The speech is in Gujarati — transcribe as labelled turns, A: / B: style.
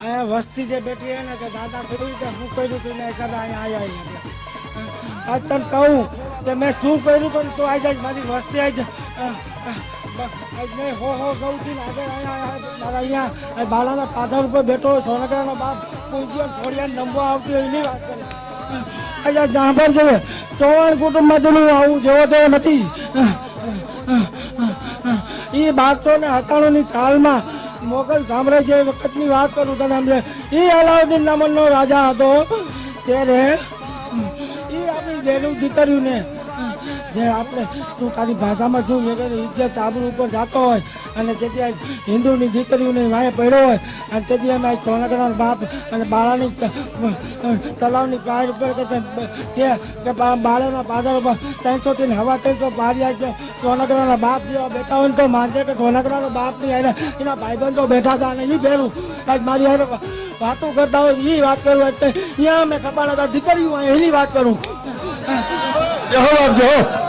A: અહીંયા વસ્તી જે બેઠી હે ને કે દાદા કર્યું કે શું કર્યું તું ને હિસાબે અહીંયા આવ્યા આજ તને કહું કે મેં શું કર્યું પણ તું આવી જાય મારી વસ્તી આવી જાય મેં હો ગઉં છું ને આગળ મારા અહીંયા બાળાના પાદર ઉપર બેઠો સોનગરાનો બાપ પૂજ્ય થોડિયા નંબો આવતી હોય એની વાત કરે આજે જાંભર જોઈએ ચૌહાણ કુટુંબમાંથી હું આવું જેવો તેવો નથી એ 1297 સાલમાં મોગલ સામ્રાજ્ય વખતની વાત કરું તને સમજે એ અલાઉદ્દીન નામનો રાજા હતો ત્યારે એ આપણી જેનું દીકરીઓને જે આપણે તું તારી ભાષામાં શું ઇજ્જત આબરૂ ઉપર જતો હોય અને તેથી હિન્દુની દીકરીઓને વાંહે પડ્યો હોય અને તેથી અમે સોનગરાના બાપ અને બાળાની તલાવની પાર ઉપર કે બાળાના પાદર ઉપર 300 થી 350 પારિયા સોનગરાના બાપ જેવા બેઠા હોય તો માનજે કે સોનગરાના બાપની એના ભાઈબંધો બેઠા હતા અને એ પહેલું કાંઈક મારી હારે વાતો કરતા હોય એ વાત કરું એટલે અહીંયા મેં કપાળ હતા દીકરીઓ એની વાત કરું
B: જવાબ આપજો.